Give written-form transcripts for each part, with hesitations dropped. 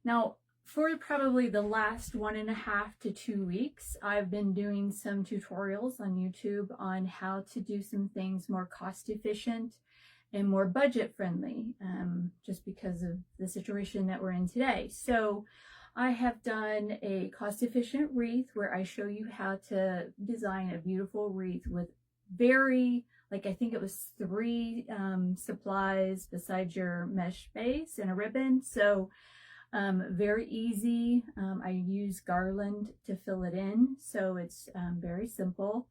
Now, for probably the last 1.5 to 2 weeks, I've been doing some tutorials on YouTube on how to do some things more cost efficient and more budget friendly, just because of the situation that we're in today. So I have done a cost efficient wreath where I show you how to design a beautiful wreath with very, like I think it was 3 supplies besides your mesh base and a ribbon. So very easy. I use garland to fill it in, so it's very simple.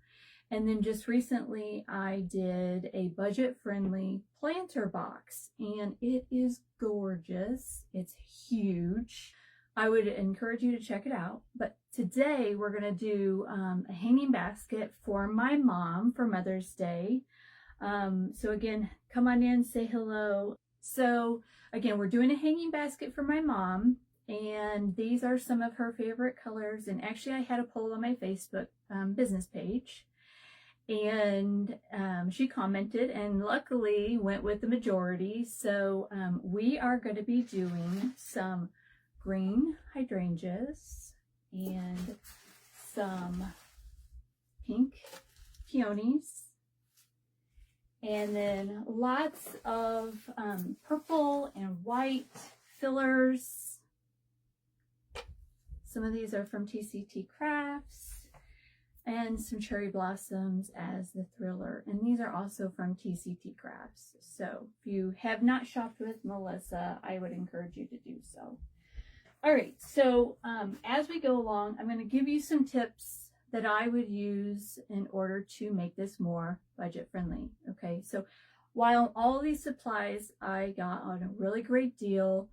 And then just recently I did a budget-friendly planter box, and it is gorgeous. It's huge. I would encourage you to check it out. But today we're going to do a hanging basket for my mom for Mother's Day. So again, come on in, say hello. So again, we're doing a hanging basket for my mom, and these are some of her favorite colors. And actually I had a poll on my Facebook business page, and she commented and luckily went with the majority. So we are going to be doing some green hydrangeas and some pink peonies, and then lots of purple and white fillers. Some of these are from TCT Crafts, and some cherry blossoms as the thriller. And these are also from TCT Crafts. So if you have not shopped with Melissa, I would encourage you to do so. All right, so as we go along, I'm going to give you some tips that I would use in order to make this more budget friendly. Okay, so while all these supplies I got on a really great deal,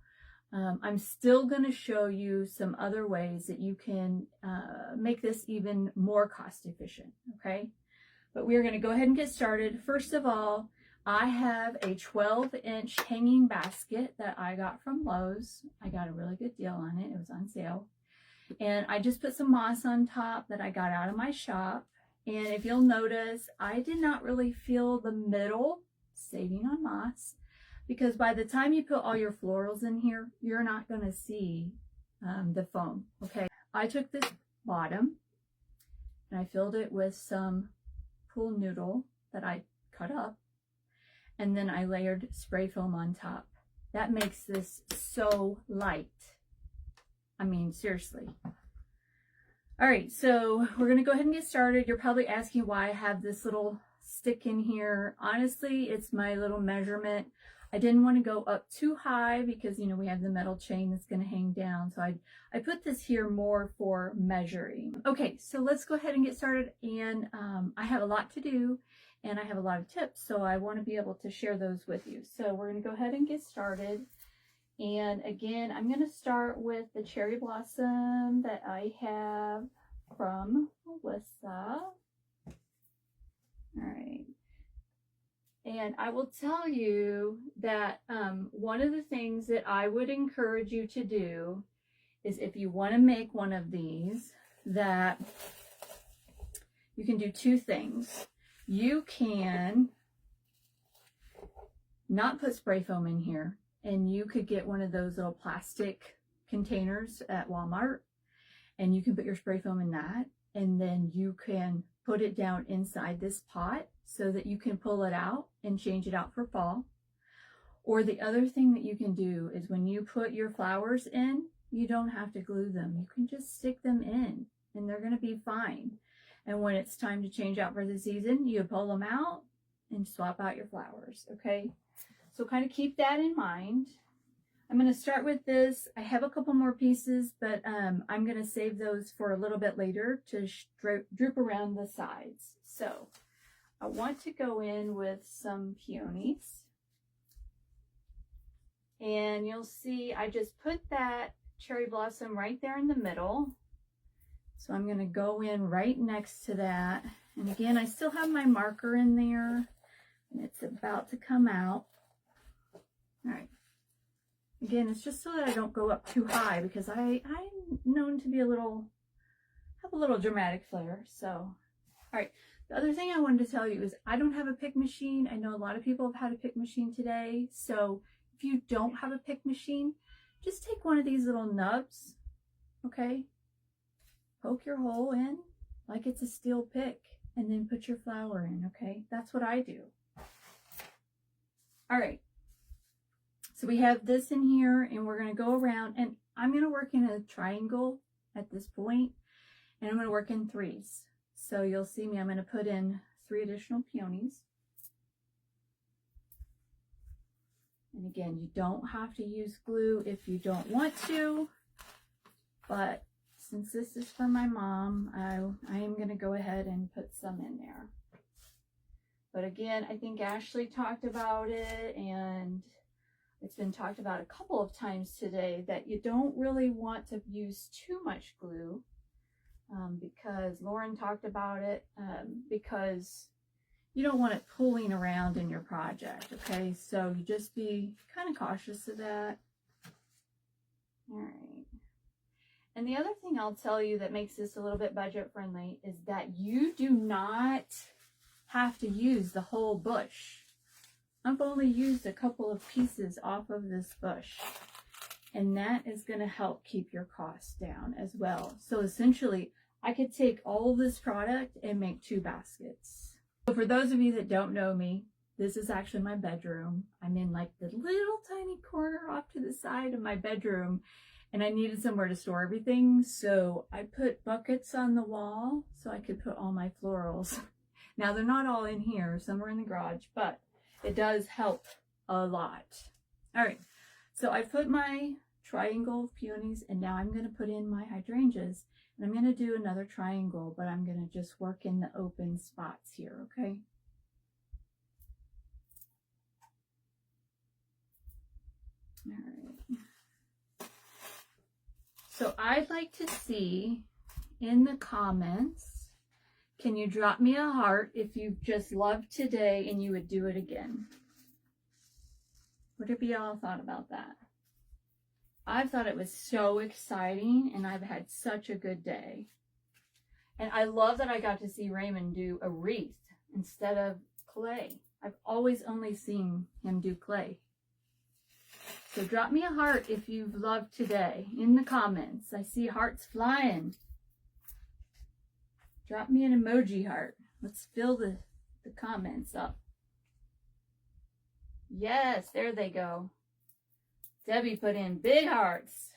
I'm still going to show you some other ways that you can make this even more cost efficient. Okay, but we are going to go ahead and get started. First of all, I have a 12-inch hanging basket that I got from Lowe's. I got a really good deal on it. It was on sale. And I just put some moss on top that I got out of my shop. And if you'll notice, I did not really fill the middle, saving on moss, because by the time you put all your florals in here, you're not going to see the foam. Okay, I took this bottom and I filled it with some pool noodle that I cut up, and then I layered spray foam on top. That makes this so light. I mean, seriously. All right, so we're going to go ahead and get started. You're probably asking why I have this little stick in here. Honestly, it's my little measurement. I didn't want to go up too high because, you know, we have the metal chain that's going to hang down. So I put this here more for measuring. Okay, so let's go ahead and get started. And I have a lot to do, and I have a lot of tips, so I want to be able to share those with you. So we're going to go ahead and get started. And again, I'm going to start with the cherry blossom that I have from Melissa. All right. And I will tell you that one of the things that I would encourage you to do is, if you want to make one of these, that you can do 2 things. You can not put spray foam in here, and you could get one of those little plastic containers at Walmart, and you can put your spray foam in that, and then you can put it down inside this pot so that you can pull it out and change it out for fall. Or the other thing that you can do is, when you put your flowers in, you don't have to glue them. You can just stick them in and they're going to be fine. And when it's time to change out for the season, you pull them out and swap out your flowers. Okay, so kind of keep that in mind. I'm going to start with this. I have a couple more pieces, but I'm going to save those for a little bit later to droop around the sides. So I want to go in with some peonies. And you'll see I just put that cherry blossom right there in the middle. So I'm going to go in right next to that. And again, I still have my marker in there, and it's about to come out. All right. Again, it's just so that I don't go up too high, because I'm known to be have a little dramatic flair. So, all right. The other thing I wanted to tell you is I don't have a pick machine. I know a lot of people have had a pick machine today. So if you don't have a pick machine, just take one of these little nubs, okay? Poke your hole in like it's a steel pick, and then put your flower in, okay? That's what I do. All right. So we have this in here, and we're going to go around, and I'm going to work in a triangle at this point, and I'm going to work in threes. So you'll see me, I'm going to put in 3 additional peonies. And again, you don't have to use glue if you don't want to, but since this is for my mom, I am going to go ahead and put some in there. But again, I think Ashley talked about it, and it's been talked about a couple of times today that you don't really want to use too much glue, because Lauren talked about it, because you don't want it pulling around in your project, okay? So you just be kind of cautious of that. All right. And the other thing I'll tell you that makes this a little bit budget friendly is that you do not have to use the whole bush. I've only used a couple of pieces off of this bush, and that is going to help keep your costs down as well. So essentially, I could take all of this product and make 2 baskets. So for those of you that don't know me, this is actually my bedroom. I'm in like the little tiny corner off to the side of my bedroom, and I needed somewhere to store everything. So I put buckets on the wall so I could put all my florals. Now they're not all in here, some are in the garage, but it does help a lot. All right, so I put my triangle of peonies, and now I'm going to put in my hydrangeas. And I'm going to do another triangle, but I'm going to just work in the open spots here, okay? All right. So I'd like to see in the comments, can you drop me a heart if you've just loved today and you would do it again? What have y'all thought about that? I thought it was so exciting, and I've had such a good day. And I love that I got to see Raymond do a wreath instead of clay. I've always only seen him do clay. So drop me a heart if you've loved today in the comments. I see hearts flying. Drop me an emoji heart. Let's fill the comments up. Yes, there they go. Debbie put in big hearts.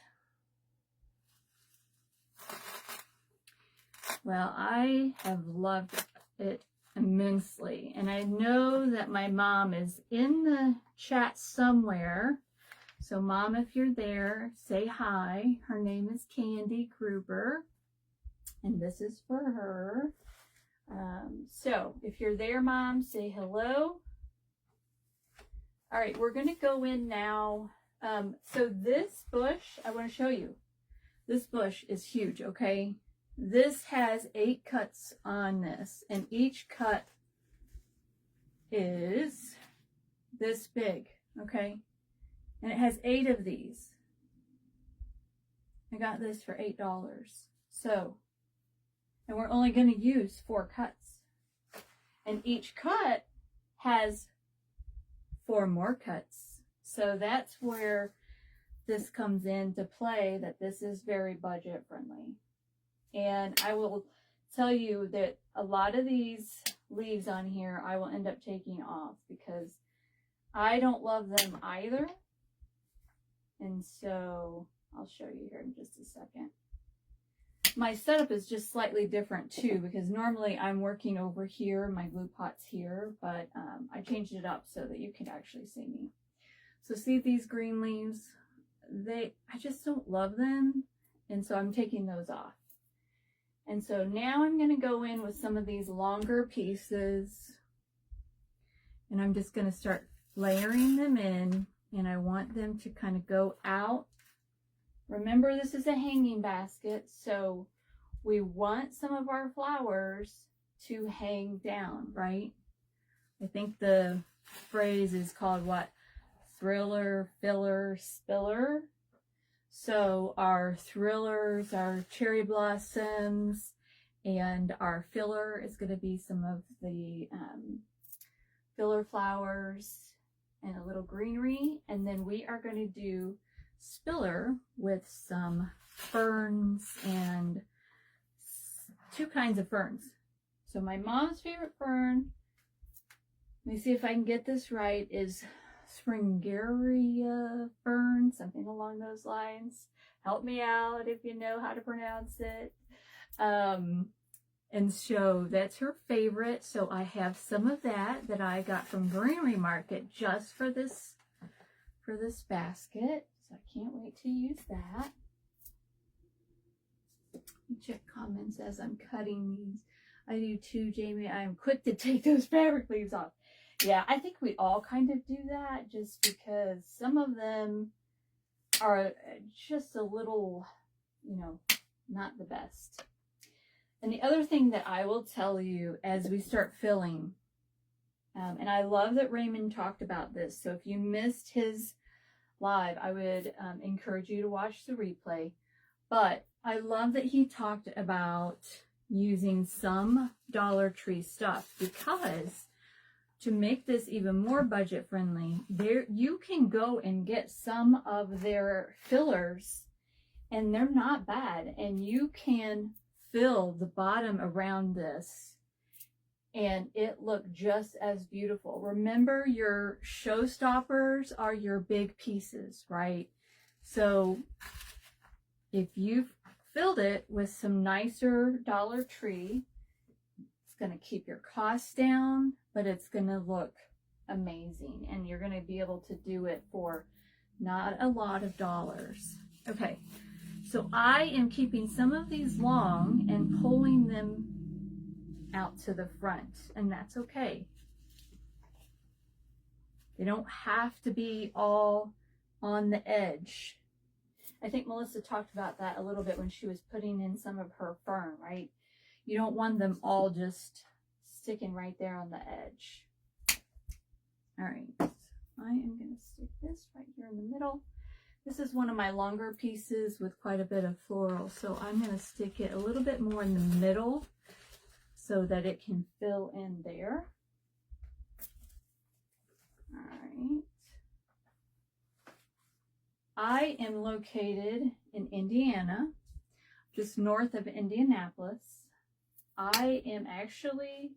Well, I have loved it immensely. And I know that my mom is in the chat somewhere. So Mom, if you're there, say hi. Her name is Candy Gruber, and this is for her. So if you're there, Mom, say hello. All right, we're going to go in now. So this bush, I want to show you. This bush is huge, okay? This has 8 cuts on this, and each cut is this big, okay? And it has 8 of these. I got this for $8. So, and we're only going to use 4 cuts. And each cut has 4 more cuts. So that's where this comes into play, that this is very budget friendly. And I will tell you that a lot of these leaves on here I will end up taking off because I don't love them either. And so I'll show you here in just a second. My setup is just slightly different too, because normally I'm working over here, my glue pot's here, but I changed it up so that you can actually see me. So see these green leaves? I just don't love them, and so I'm taking those off. And so now I'm going to go in with some of these longer pieces, and I'm just going to start layering them in, and I want them to kind of go out. Remember, this is a hanging basket, so we want some of our flowers to hang down, right? I think the phrase is called what? Thriller, filler, spiller. So our thrillers are cherry blossoms, and our filler is going to be some of the filler flowers and a little greenery. And then we are going to do spiller with some ferns and two kinds of ferns. So my mom's favorite fern, let me see if I can get this right, is Springaria fern, something along those lines. Help me out if you know how to pronounce it. And so that's her favorite. So I have some of that I got from Greenery Market just for this basket. So I can't wait to use that. Check comments as I'm cutting these. I do too, Jamie. I am quick to take those fabric leaves off. Yeah, I think we all kind of do that just because some of them are just a little, not the best. And the other thing that I will tell you as we start filling, and I love that Raymond talked about this. So if you missed his live, I would encourage you to watch the replay. But I love that he talked about using some Dollar Tree stuff, because to make this even more budget friendly, you can go and get some of their fillers and they're not bad, and you can fill the bottom around this and it looked just as beautiful. Remember, your showstoppers are your big pieces, right? So if you've filled it with some nicer Dollar Tree, it's going to keep your costs down, but it's going to look amazing, and you're going to be able to do it for not a lot of dollars. Okay, so I am keeping some of these long and pulling them out to the front, and that's okay. They don't have to be all on the edge. I think Melissa talked about that a little bit when she was putting in some of her fern, right? You don't want them all just sticking right there on the edge. All right, I am going to stick this right here in the middle. This is one of my longer pieces with quite a bit of floral, so I'm going to stick it a little bit more in the middle so that it can fill in there. All right. I am located in Indiana, just north of Indianapolis. I am actually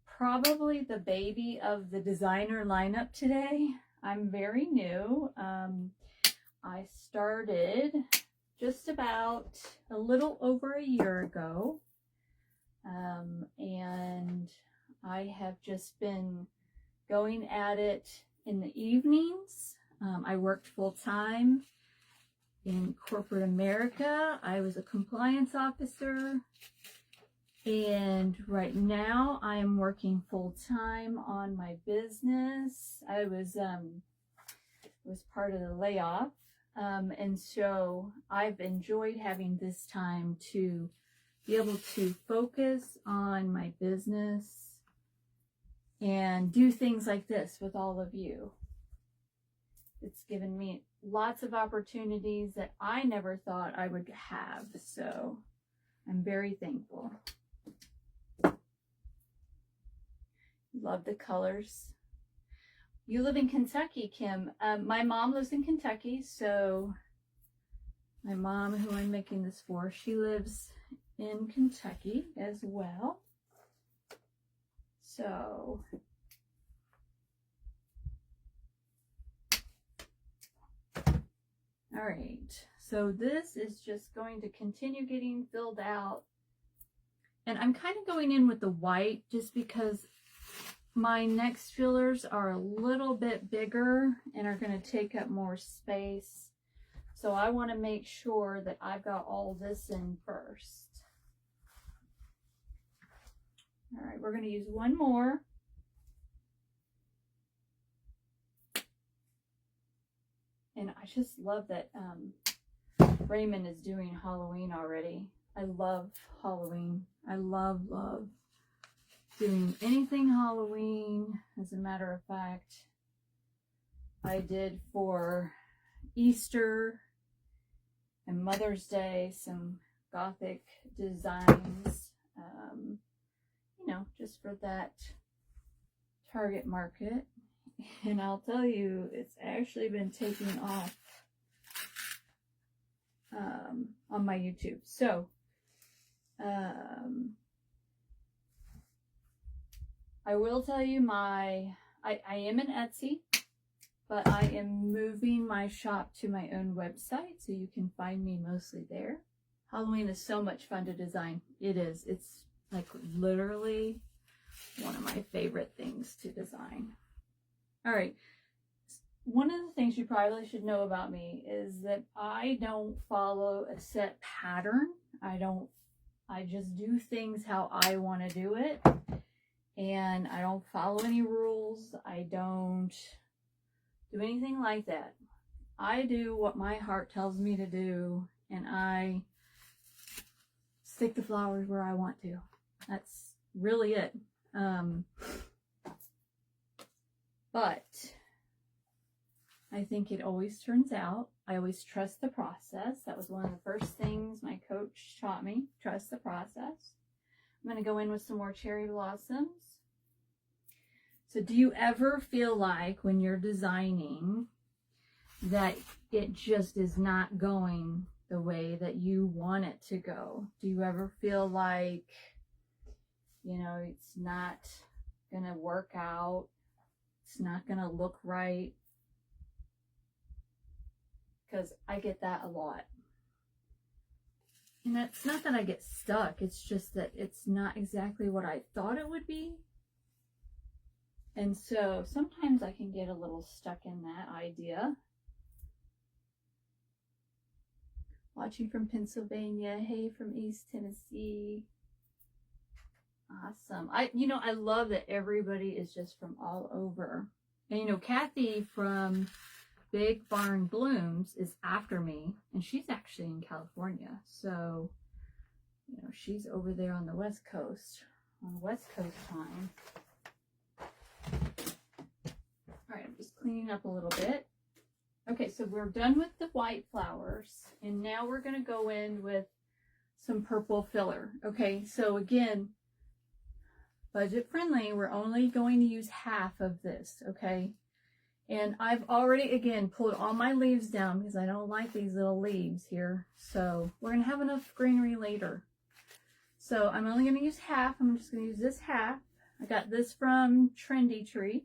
probably the baby of the designer lineup today. I'm very new. I started just about a little over a year ago. And I have just been going at it in the evenings. I worked full-time in corporate America. I was a compliance officer. And right now I am working full-time on my business. I was part of the layoff. And so I've enjoyed having this time to be able to focus on my business and do things like this with all of you. It's given me lots of opportunities that I never thought I would have. So I'm very thankful. Love the colors. You live in Kentucky, Kim. My mom lives in Kentucky, so my mom, who I'm making this for, she lives in Kentucky as well. So all right, so this is just going to continue getting filled out, and I'm kind of going in with the white just because my next fillers are a little bit bigger and are going to take up more space. So I want to make sure that I've got all this in first. All right, we're going to use one more. And I just love that Raymond is doing Halloween already. I love Halloween. I love doing anything Halloween. As a matter of fact, I did for Easter and Mother's Day some Gothic designs, just for that target market. And I'll tell you, it's actually been taking off on my YouTube. So I will tell you I am in Etsy, but I am moving my shop to my own website, so you can find me mostly there. Halloween is so much fun to design. It is. It's like literally one of my favorite things to design. All right. One of the things you probably should know about me is that I don't follow a set pattern. I just do things how I want to do it. And I don't follow any rules. I don't do anything like that. I do what my heart tells me to do, and I stick the flowers where I want to. That's really it. But I think it always turns out. I always trust the process. That was one of the first things my coach taught me. Trust the process. I'm going to go in with some more cherry blossoms. So do you ever feel like when you're designing that it just is not going the way that you want it to go? Do you ever feel like, you know, it's not going to work out? It's not going to look right? Because I get that a lot. And that's not that I get stuck. It's just that it's not exactly what I thought it would be. And so sometimes I can get a little stuck in that idea. Watching from Pennsylvania. Hey, from East Tennessee. Awesome. I love that everybody is just from all over. And Kathy from Big Barn Blooms is after me, and she's actually in California. So, she's over there on the West Coast, on West Coast time. All right, I'm just cleaning up a little bit. Okay, so we're done with the white flowers, and now we're going to go in with some purple filler. Okay, so again, budget friendly. We're only going to use half of this, okay? And I've already, again, pulled all my leaves down because I don't like these little leaves here. So we're going to have enough greenery later. So I'm only going to use half. I'm just going to use this half. I got this from Trendy Tree.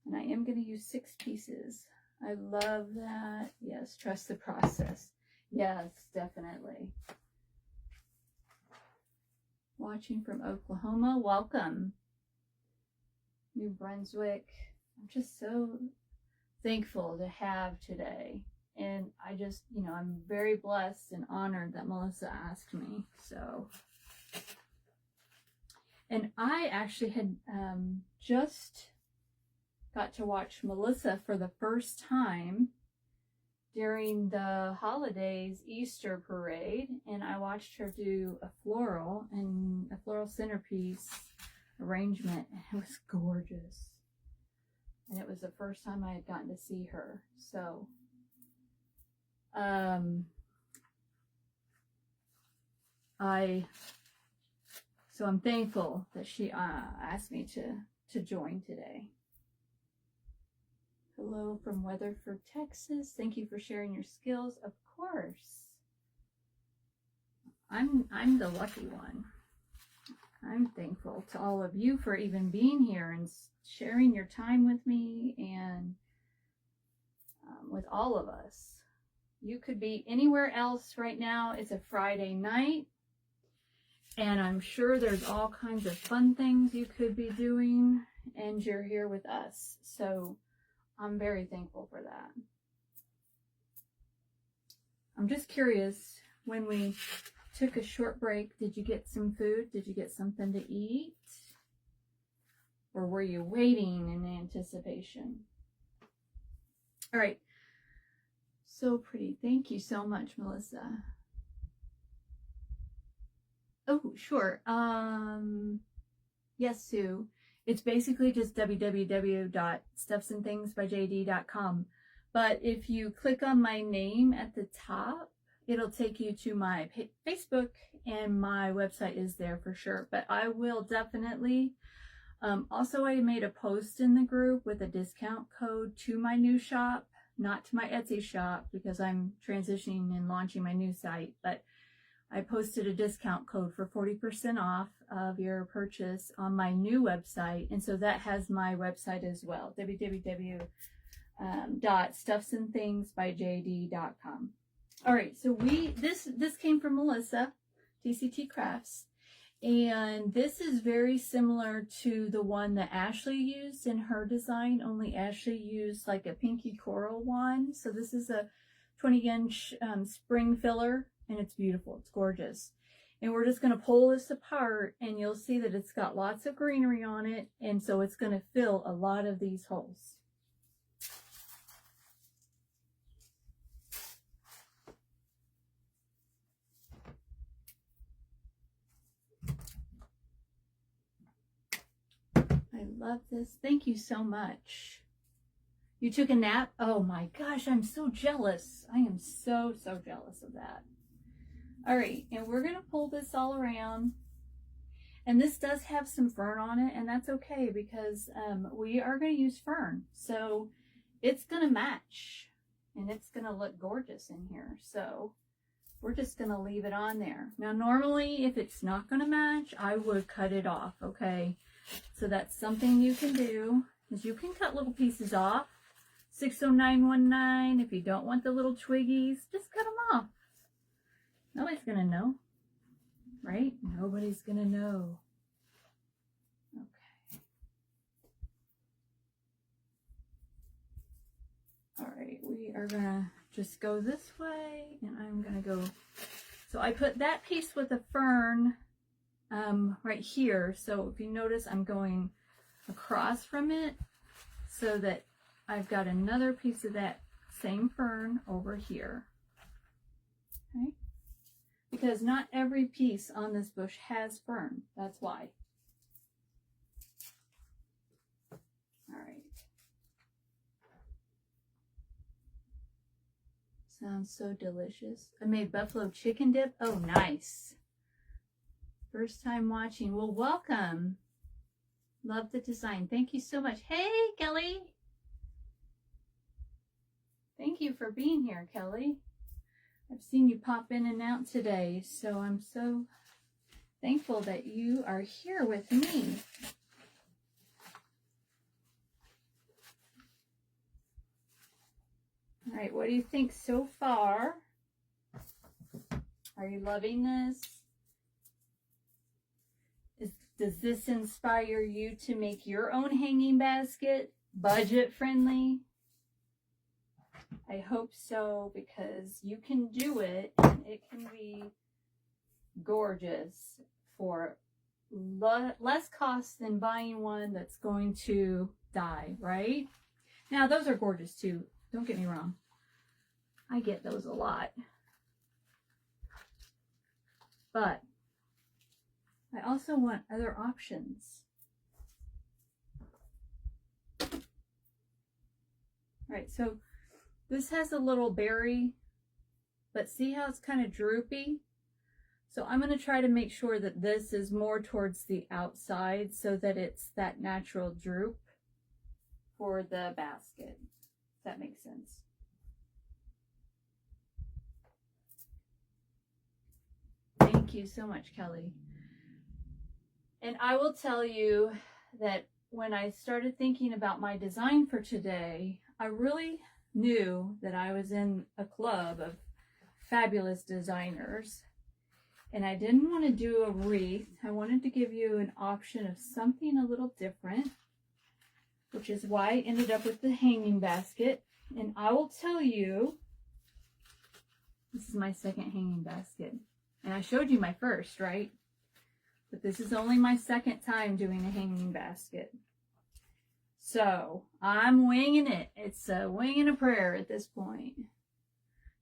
And I am going to use 6 pieces. I love that. Yes, trust the process. Yes, definitely. Watching from Oklahoma, welcome. New Brunswick. I'm just so thankful to have today. And I just, I'm very blessed and honored that Melissa asked me. So, and I actually had just got to watch Melissa for the first time during the holidays Easter parade, and I watched her do a floral centerpiece arrangement, and it was gorgeous. And it was the first time I had gotten to see her. So I'm thankful that she asked me to join today. Hello from Weatherford, Texas. Thank you for sharing your skills. Of course. I'm the lucky one. I'm thankful to all of you for even being here and sharing your time with me and with all of us. You could be anywhere else right now. It's a Friday night, and I'm sure there's all kinds of fun things you could be doing, and you're here with us. So I'm very thankful for that. I'm just curious, when we took a short break, did you get some food? Did you get something to eat? Or were you waiting in anticipation? All right. So pretty. Thank you so much, Melissa. Oh, sure. Yes, Sue. It's basically just www.stuffsandthingsbyjd.com. But if you click on my name at the top, it'll take you to my Facebook, and my website is there for sure. But I will definitely Also, I made a post in the group with a discount code to my new shop, not to my Etsy shop because I'm transitioning and launching my new site, but I posted a discount code for 40% off of your purchase on my new website. And so that has my website as well, www.stuffsandthingsbyjd.com. All right, so this came from Melissa, TCT Crafts. And this is very similar to the one that Ashley used in her design, only Ashley used like a pinky coral one. So this is a 20-inch spring filler, and it's beautiful. It's gorgeous. And we're just going to pull this apart, and you'll see that it's got lots of greenery on it, and so it's going to fill a lot of these holes. I love this. Thank you so much. You took a nap? Oh my gosh, I'm so jealous. I am so jealous of that. All right, and we're going to pull this all around. And this does have some fern on it, and that's okay because we are going to use fern. So it's going to match, and it's going to look gorgeous in here. So we're just going to leave it on there. Now, normally, if it's not going to match, I would cut it off, okay? So that's something you can do, is you can cut little pieces off. 60919, if you don't want the little twiggies, just cut them off. Nobody's going to know, right? Nobody's going to know. Okay. All right, we are going to just go this way, and I'm going to go. So I put that piece with the fern right here. So if you notice, I'm going across from it so that I've got another piece of that same fern over here. Okay. Because not every piece on this bush has fern. That's why. All right. Sounds so delicious. I made buffalo chicken dip. Oh, nice. First time watching. Well, welcome. Love the design. Thank you so much. Hey, Kelly. Thank you for being here, Kelly. I've seen you pop in and out today, so I'm so thankful that you are here with me. All right, what do you think so far? Are you loving this? Does this inspire you to make your own hanging basket budget friendly? I hope so, because you can do it and it can be gorgeous for less cost than buying one that's going to die, right? Now, those are gorgeous too. Don't get me wrong. I get those a lot. But I also want other options. All right, so this has a little berry, but see how it's kind of droopy? So I'm going to try to make sure that this is more towards the outside so that it's that natural droop for the basket. If that makes sense. Thank you so much, Kelly. And I will tell you that when I started thinking about my design for today, I really knew that I was in a club of fabulous designers, and I didn't want to do a wreath. I wanted to give you an option of something a little different, which is why I ended up with the hanging basket. And I will tell you, this is my second hanging basket, and I showed you my first, right? But this is only my second time doing a hanging basket. So I'm winging it. It's a wing and a prayer at this point.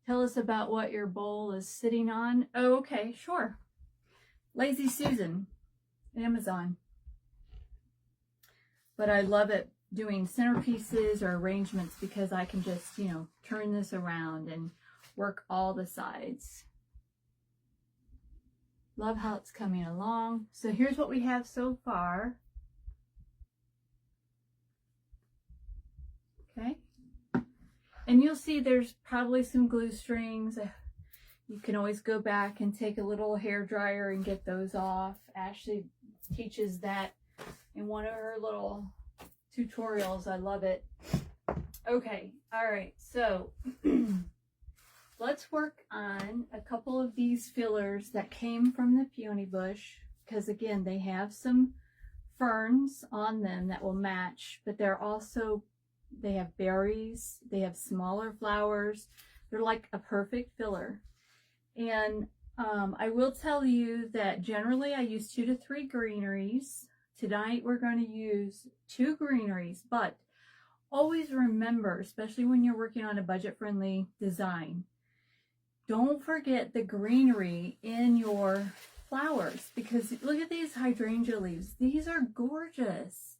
Tell us about what your bowl is sitting on. Oh, okay, sure. Lazy Susan, Amazon. But I love it doing centerpieces or arrangements because I can just, turn this around and work all the sides. Love how it's coming along. So here's what we have so far. Okay. And you'll see there's probably some glue strings. You can always go back and take a little hair dryer and get those off. Ashley teaches that in one of her little tutorials. I love it. Okay, all right, so let's work on a couple of these fillers that came from the peony bush, because again, they have some ferns on them that will match, but they have berries, they have smaller flowers. They're like a perfect filler. And I will tell you that generally I use 2 to 3 greeneries. Tonight we're going to use 2 greeneries, but always remember, especially when you're working on a budget-friendly design, don't forget the greenery in your flowers, because look at these hydrangea leaves. These are gorgeous.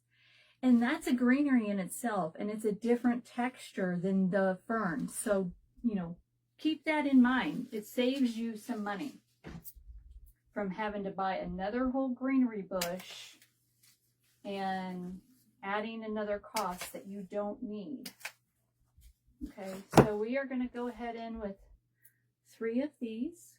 And that's a greenery in itself, and it's a different texture than the fern. So, keep that in mind. It saves you some money from having to buy another whole greenery bush and adding another cost that you don't need. Okay, so we are going to go ahead in with 3 of these.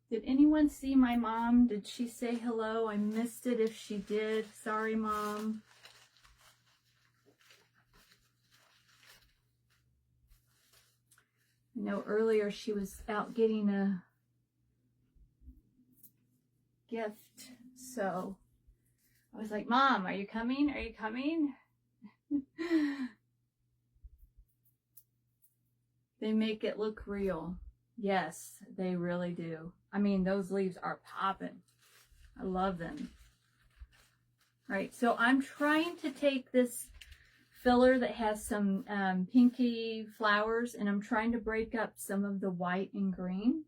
Did anyone see my mom? Did she say hello? I missed it if she did. Sorry, Mom. I know earlier she was out getting a gift, so I was like, Mom, are you coming? Are you coming? They make it look real. Yes, they really do. I mean, those leaves are popping. I love them. Right, so I'm trying to take this filler that has some pinky flowers, and I'm trying to break up some of the white and green,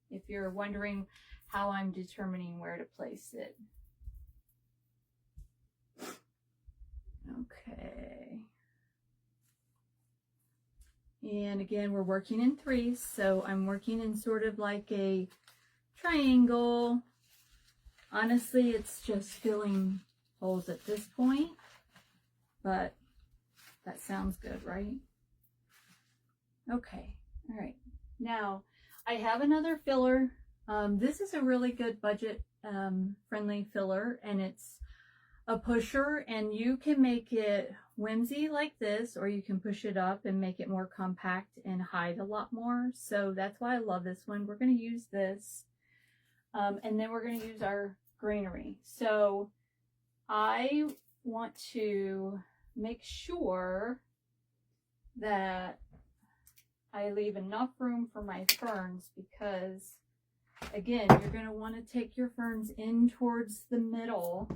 if you're wondering how I'm determining where to place it. Okay. And again, we're working in 3s, so I'm working in sort of like a triangle. Honestly, it's just filling holes at this point, but that sounds good, right? Okay, all right. Now, I have another filler. This is a really good budget friendly filler, and it's a pusher, and you can make it whimsy like this, or you can push it up and make it more compact and hide a lot more. So that's why I love this one. We're going to use this, and then we're going to use our greenery. So I want to make sure that I leave enough room for my ferns, because again, you're going to want to take your ferns in towards the middle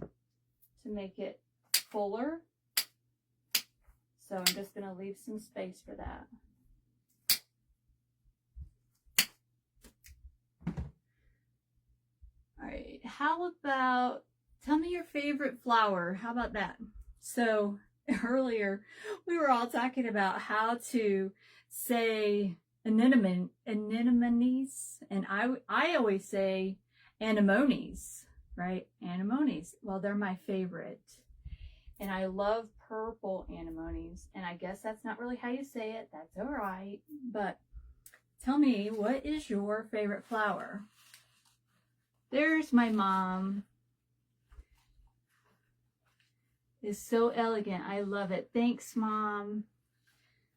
to make it fuller. So I'm just going to leave some space for that. All right, how about, tell me your favorite flower. How about that? So earlier we were all talking about how to say anemones, and I always say anemones, right? Anemones. Well, they're my favorite. And I love purple anemones. And I guess that's not really how you say it. That's all right. But tell me, what is your favorite flower? There's my mom. It's so elegant. I love it. Thanks, Mom.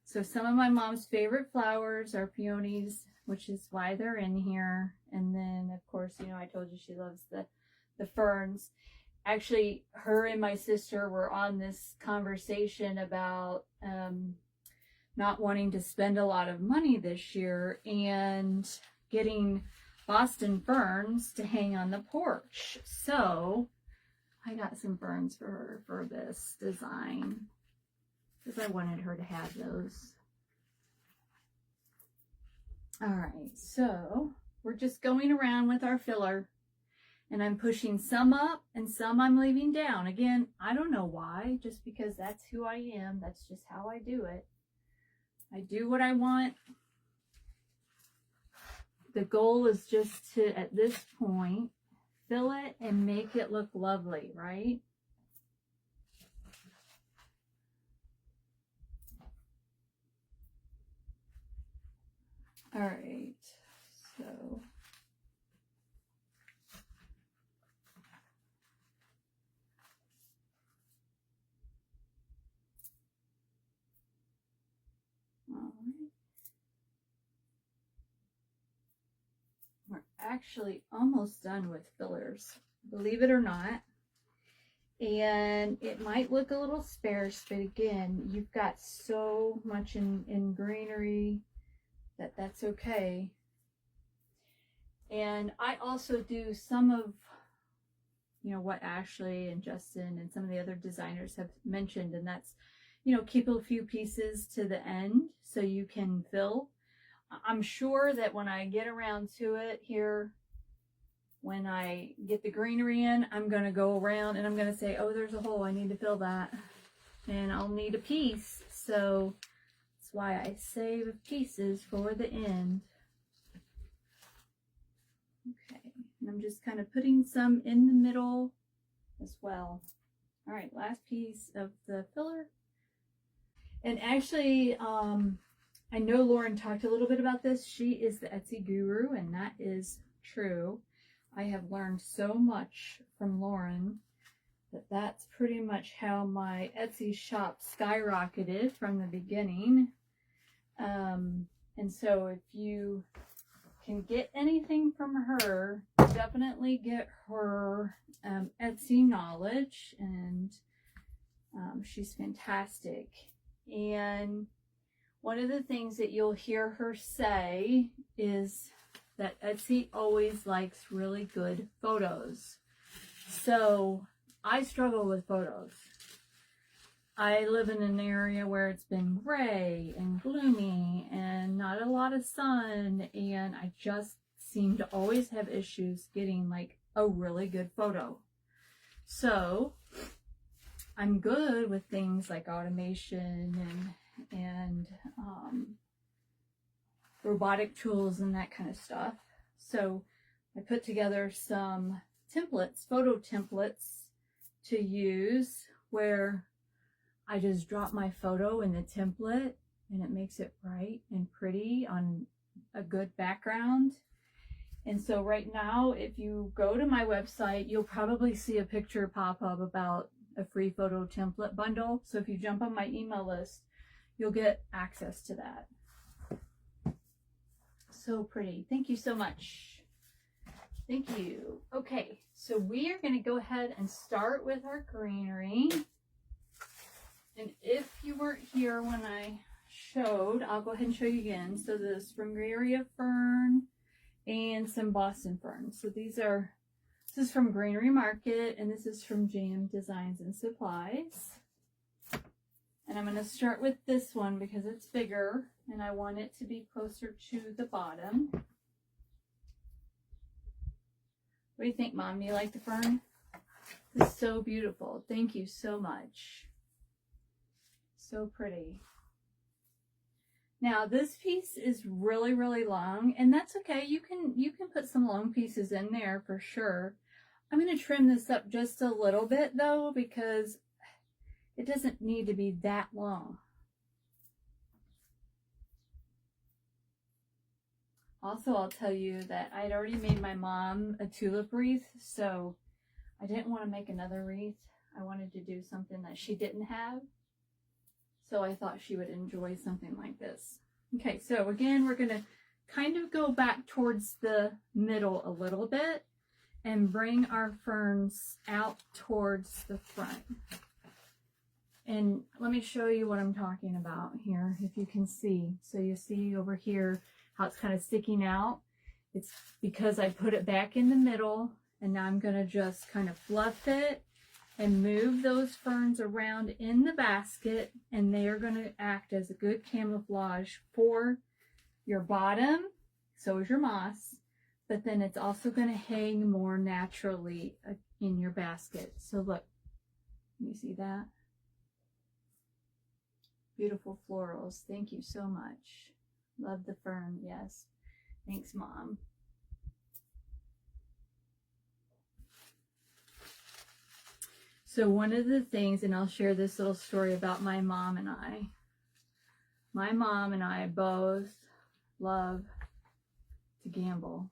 So some of my mom's favorite flowers are peonies, which is why they're in here. And then, of course, I told you she loves the ferns. Actually, her and my sister were on this conversation about not wanting to spend a lot of money this year and getting Boston ferns to hang on the porch. So I got some ferns for her for this design, because I wanted her to have those. All right, so we're just going around with our filler, and I'm pushing some up and some I'm leaving down. Again, I don't know why, just because that's who I am. That's just how I do it. I do what I want. The goal is just to, at this point, fill it and make it look lovely, right? All right, so all right. We're actually almost done with fillers, believe it or not. And it might look a little sparse, but again, you've got so much in greenery that that's okay. And I also do some of, you know, what Ashley and Justin and some of the other designers have mentioned, and that's, you know, keep a few pieces to the end so you can fill. I'm sure that when I get around to it here, when I get the greenery in, I'm going to go around and I'm going to say, oh, there's a hole, I need to fill that. And I'll need a piece. So that's why I save pieces for the end. Okay, and I'm just kind of putting some in the middle as well. All right, last piece of the filler. And actually, I know Lauren talked a little bit about this. She is the Etsy guru, and that is true. I have learned so much from Lauren that that's pretty much how my Etsy shop skyrocketed from the beginning. And so if you can get anything from her, definitely get her Etsy knowledge, and she's fantastic. And one of the things that you'll hear her say is that Etsy always likes really good photos. So I struggle with photos. I live in an area where it's been gray and gloomy and not a lot of sun, and I just seem to always have issues getting like a really good photo. So I'm good with things like automation and robotic tools and that kind of stuff. So I put together some templates, photo templates to use, where I just drop my photo in the template and it makes it bright and pretty on a good background. And so right now, if you go to my website, you'll probably see a picture pop up about a free photo template bundle. So if you jump on my email list, you'll get access to that. So pretty. Thank you so much. Thank you. Okay, so we are going to go ahead and start with our greenery. And if you weren't here when I showed, I'll go ahead and show you again. So the Springaria fern and some Boston ferns. So this is from Greenery Market, and this is from Jam Designs and Supplies. And I'm going to start with this one because it's bigger and I want it to be closer to the bottom. What do you think, Mom? Do you like the fern? This is so beautiful. Thank you so much. So pretty. Now this piece is really, really long, and that's okay. You can put some long pieces in there for sure. I'm going to trim this up just a little bit though, because it doesn't need to be that long. Also, I'll tell you that I'd already made my mom a tulip wreath, so I didn't want to make another wreath. I wanted to do something that she didn't have. So I thought she would enjoy something like this. Okay, so again, we're going to kind of go back towards the middle a little bit and bring our ferns out towards the front. And let me show you what I'm talking about here, if you can see. So you see over here how it's kind of sticking out. It's because I put it back in the middle, and now I'm going to just kind of fluff it and move those ferns around in the basket, and they are going to act as a good camouflage for your bottom. So is your moss, but then it's also going to hang more naturally in your basket. So look, you see that? Beautiful florals. Thank you so much. Love the fern. Yes. Thanks, Mom. So one of the things, and I'll share this little story about my mom and I. My mom and I both love to gamble.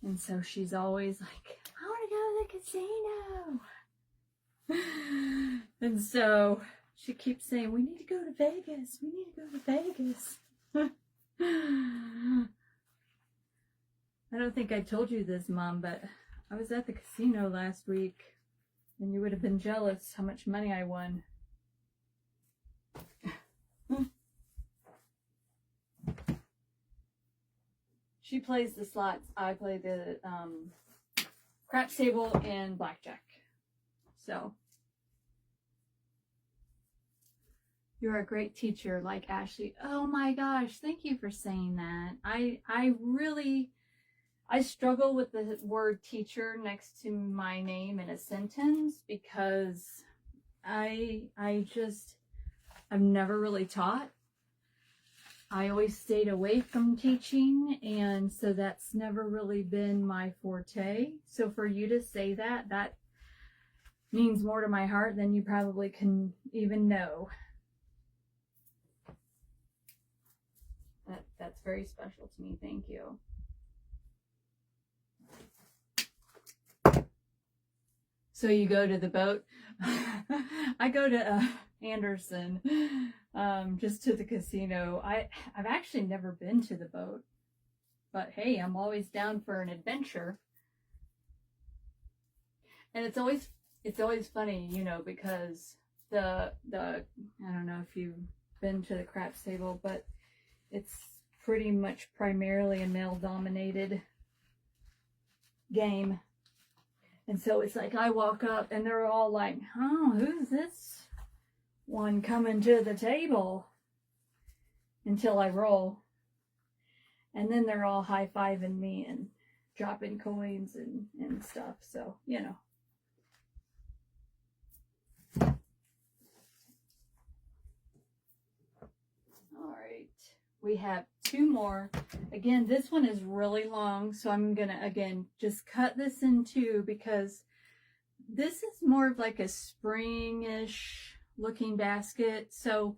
And so she's always like, I want to go to the casino. And so she keeps saying, we need to go to Vegas. We need to go to Vegas. I don't think I told you this, Mom, but I was at the casino last week, and you would have been jealous how much money I won. She plays the slots. I play the craps table and blackjack. So, you're a great teacher, like Ashley. Oh my gosh, thank you for saying that. I struggle with the word teacher next to my name in a sentence because I've never really taught. I always stayed away from teaching, and so that's never really been my forte. So for you to say that, that means more to my heart than you probably can even know. That's very special to me. Thank you. So you go to the boat? I go to Anderson, just to the casino. I've actually never been to the boat, but hey, I'm always down for an adventure. And it's always funny, you know, because the I don't know if you've been to the craps table, but it's pretty much primarily a male-dominated game. And so it's like I walk up and they're all like, oh, who's this one coming to the table? Until I roll. And then they're all high-fiving me and dropping coins and stuff. So, you know. All right. We have two more. Again, this one is really long, so I'm gonna again just cut this in two because this is more of like a spring-ish looking basket. So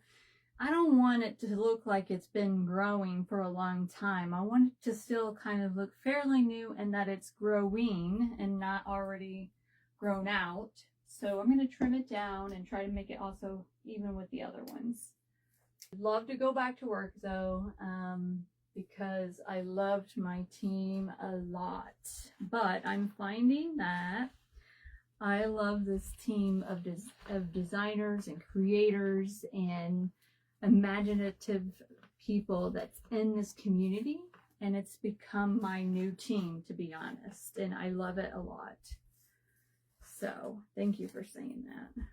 I don't want it to look like it's been growing for a long time. I want it to still kind of look fairly new and that it's growing and not already grown out. So I'm going to trim it down and try to make it also even with the other ones. I'd love to go back to work though, because I loved my team a lot. But I'm finding that I love this team of designers and creators and imaginative people that's in this community, and it's become my new team, to be honest, and I love it a lot. So thank you for saying that.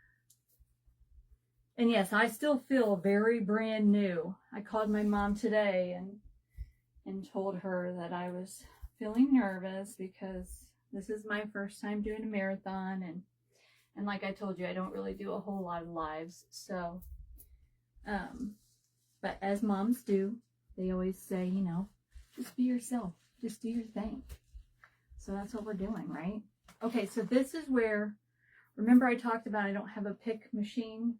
And yes, I still feel very brand new. I called my mom today and told her that I was feeling nervous because this is my first time doing a marathon, and like I told you, I don't really do a whole lot of lives. So but as moms do, they always say, you know, just be yourself, just do your thing. So that's what we're doing, right? Okay, so this is where, remember I talked about I don't have a pick machine?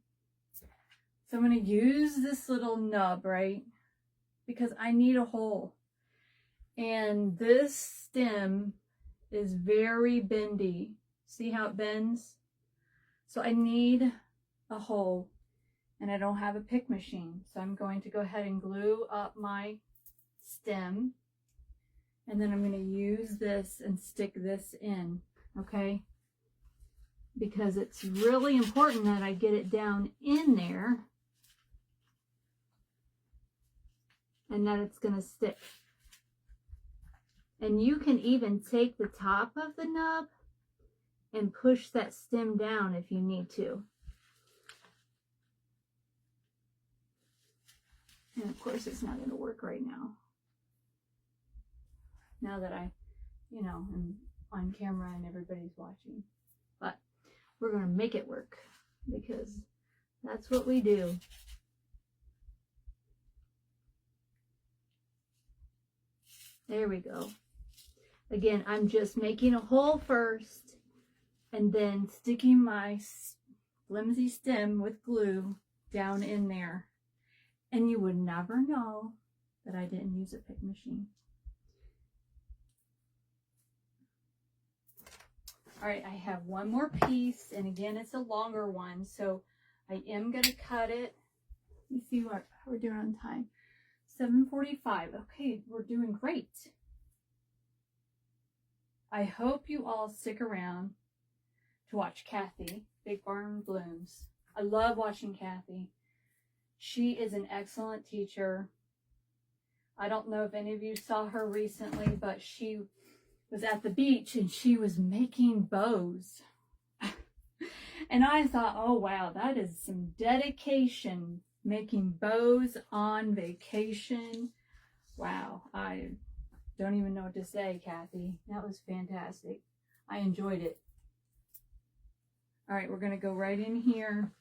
So I'm going to use this little nub, right? Because I need a hole. And this stem is very bendy. See how it bends? So I need a hole. And I don't have a pick machine. So I'm going to go ahead and glue up my stem. And then I'm going to use this and stick this in, okay? Because it's really important that I get it down in there and that it's going to stick. And you can even take the top of the nub and push that stem down if you need to. And of course it's not going to work right now. Now that I, you know, am on camera and everybody's watching. But we're going to make it work because that's what we do. There we go. Again, I'm just making a hole first and then sticking my flimsy stem with glue down in there. And you would never know that I didn't use a pick machine. All right, I have one more piece, and again, it's a longer one, so I am going to cut it. Let me see what we're doing on time. 7:45. Okay, we're doing great. I hope you all stick around to watch Kathy, Big Barn Blooms. I love watching Kathy. She is an excellent teacher. I don't know if any of you saw her recently, but she was at the beach and she was making bows. And I thought, oh wow, that is some dedication, making bows on vacation. Wow, I don't even know what to say, Kathy. That was fantastic. I enjoyed it. All right, we're going to go right in here.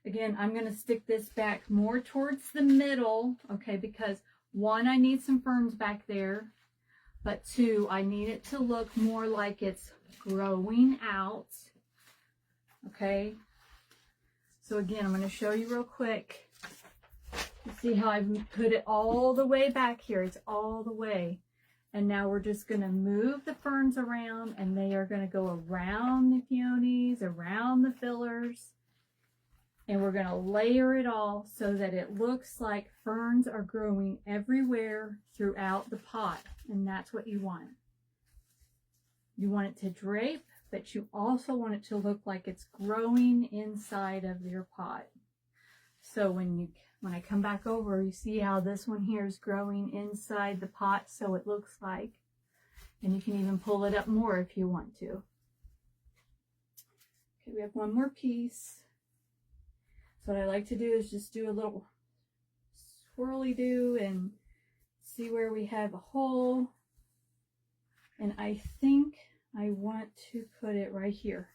Again, I'm going to stick this back more towards the middle, okay, because one, I need some ferns back there, but two, I need it to look more like it's growing out, okay? So again, I'm going to show you real quick. You see how I've put it all the way back here? It's all the way. And now we're just going to move the ferns around, and they are going to go around the peonies, around the fillers. And we're going to layer it all so that it looks like ferns are growing everywhere throughout the pot. And that's what you want. You want it to drape, but you also want it to look like it's growing inside of your pot. So when I come back over, you see how this one here is growing inside the pot, so it looks like. And you can even pull it up more if you want to. Okay, we have one more piece. So what I like to do is just do a little swirly do and see where we have a hole. And I think I want to put it right here.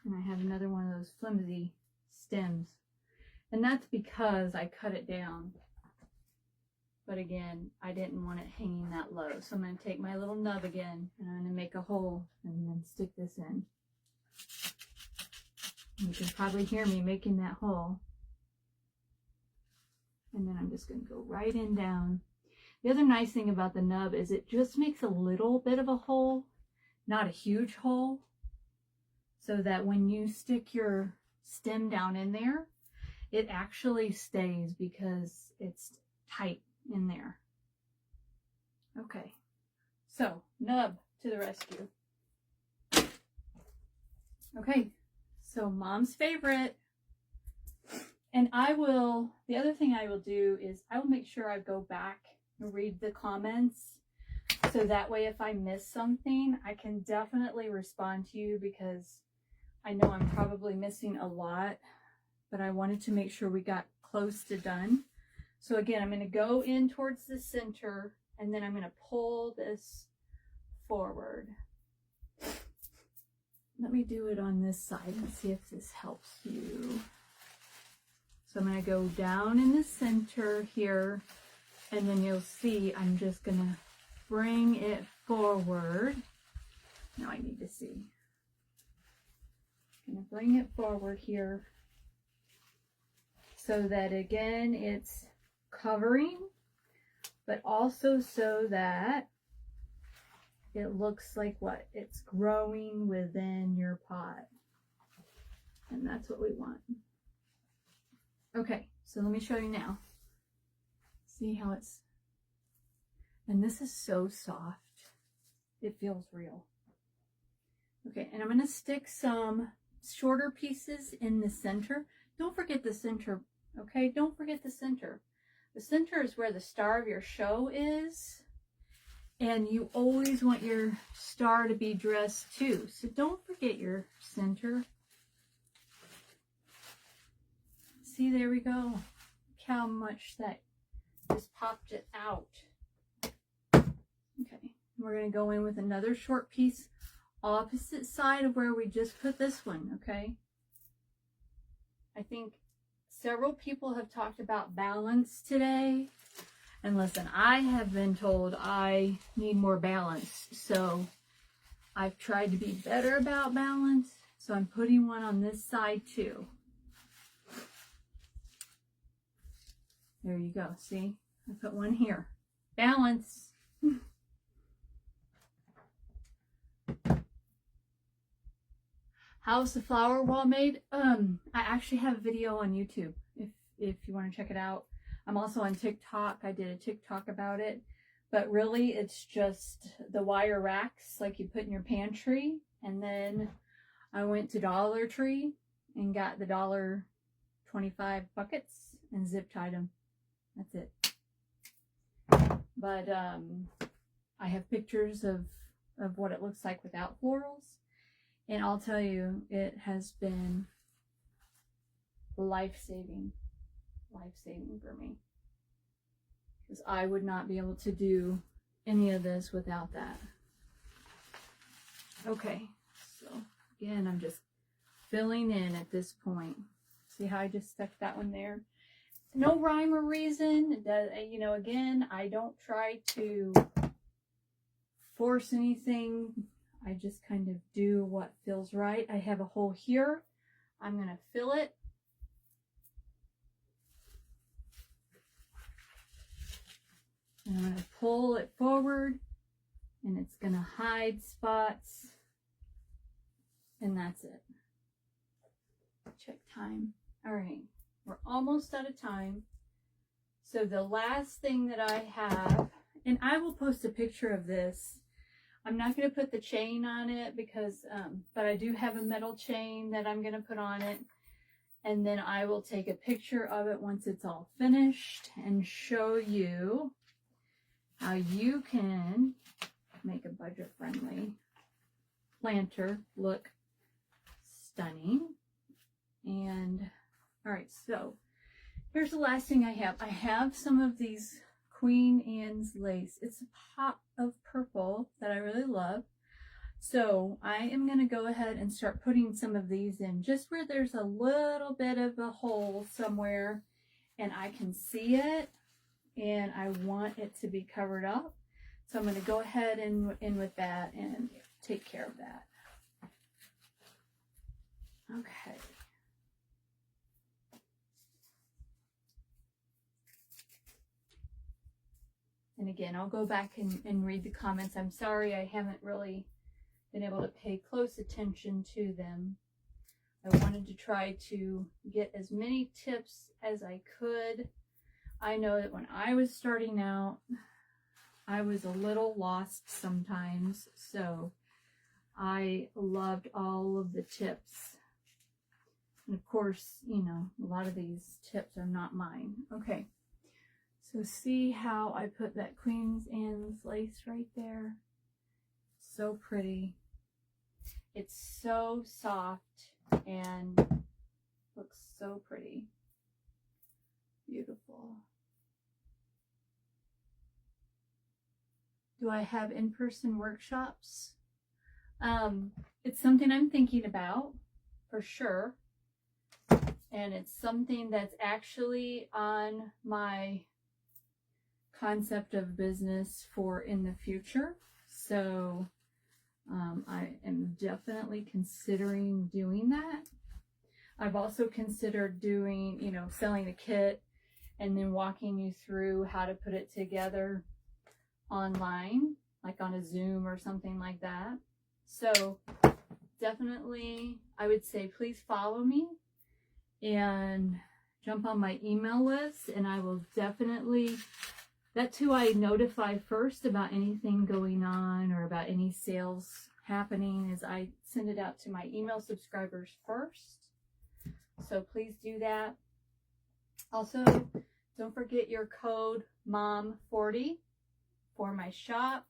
And I have another one of those flimsy stems. And that's because I cut it down. But again, I didn't want it hanging that low. So I'm going to take my little nub again and I'm going to make a hole and then stick this in. And you can probably hear me making that hole. And then I'm just going to go right in down. The other nice thing about the nub is it just makes a little bit of a hole, not a huge hole, so that when you stick your stem down in there, it actually stays because it's tight in there. Okay, so nub to the rescue. Okay, so mom's favorite. And the other thing I will do is I will make sure I go back and read the comments. So that way if I miss something, I can definitely respond to you because I know I'm probably missing a lot, but I wanted to make sure we got close to done. So again, I'm going to go in towards the center and then I'm going to pull this forward. Let me do it on this side and see if this helps you. So I'm going to go down in the center here, and then you'll see I'm just going to bring it forward. Now I need to see. I'm going to bring it forward here so that again it's covering, but also so that it looks like what? It's growing within your pot. And that's what we want. Okay, so let me show you now. See how it's, and this is so soft. It feels real. Okay, and I'm going to stick some shorter pieces in the center. Don't forget the center, okay? Don't forget the center. The center is where the star of your show is. And you always want your star to be dressed too. So don't forget your center. See, there we go. Look how much that just popped it out. Okay, we're going to go in with another short piece opposite side of where we just put this one, okay? I think several people have talked about balance today. And listen, I have been told I need more balance. So I've tried to be better about balance. So I'm putting one on this side too. There you go. See? I put one here. Balance. How's the flower wall made? I actually have a video on YouTube if you want to check it out. I'm also on TikTok. I did a TikTok about it. But really, it's just the wire racks like you put in your pantry. And then I went to Dollar Tree and got the $1.25 buckets and zip tied them. That's it. But I have pictures of what it looks like without florals. And I'll tell you, it has been life-saving for me. Because I would not be able to do any of this without that. Okay, so again, I'm just filling in at this point. See how I just stuck that one there? No rhyme or reason. It does, you know, again, I don't try to force anything. I just kind of do what feels right. I have a hole here. I'm going to fill it. And I'm going to pull it forward, and it's going to hide spots. And that's it. Check time. All right. We're almost out of time. So the last thing that I have, and I will post a picture of this. I'm not going to put the chain on it because, but I do have a metal chain that I'm going to put on it. And then I will take a picture of it once it's all finished and show you how you can make a budget-friendly planter look stunning. And all right, so here's the last thing I have. I have some of these Queen Anne's lace. It's a pop of purple that I really love. So I am going to go ahead and start putting some of these in just where there's a little bit of a hole somewhere and I can see it and I want it to be covered up. So I'm going to go ahead and in with that and take care of that. Okay. And again, I'll go back and read the comments. I'm sorry I haven't really been able to pay close attention to them. I wanted to try to get as many tips as I could. I know that when I was starting out, I was a little lost sometimes. So I loved all of the tips. And of course, you know, a lot of these tips are not mine. Okay. So see how I put that Queen Anne's lace right there? So pretty. It's so soft and looks so pretty. Beautiful. Do I have in-person workshops? It's something I'm thinking about for sure. And it's something that's actually on my concept of business for in the future. So I am definitely considering doing that. I've also considered doing, you know, selling a kit and then walking you through how to put it together online, like on a Zoom or something like that. So definitely, I would say please follow me and jump on my email list, and I will definitely, that's who I notify first about anything going on or about any sales happening, is I send it out to my email subscribers first. So please do that. Also, don't forget your code MOM40 for my shop.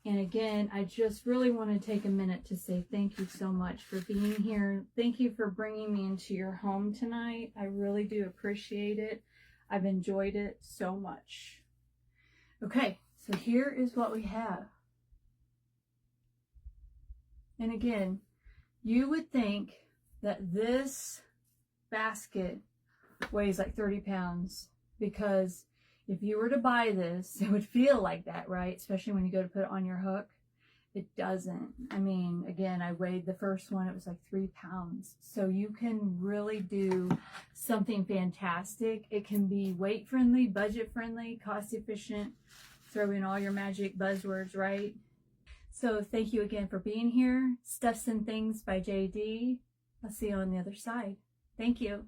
And again, I just really want to take a minute to say thank you so much for being here. Thank you for bringing me into your home tonight. I really do appreciate it. I've enjoyed it so much. Okay, So here is what we have. And again, you would think that this basket weighs like 30 pounds, because if you were to buy this, it would feel like that, right? Especially when you go to put it on your hook. It doesn't. I mean, again, I weighed the first one, it was like 3 pounds. So you can really do something fantastic. It can be weight friendly, budget friendly, cost efficient. Throw in all your magic buzzwords, right? So thank you again for being here. Stuffs and Things by JD. I'll see you on the other side. Thank you.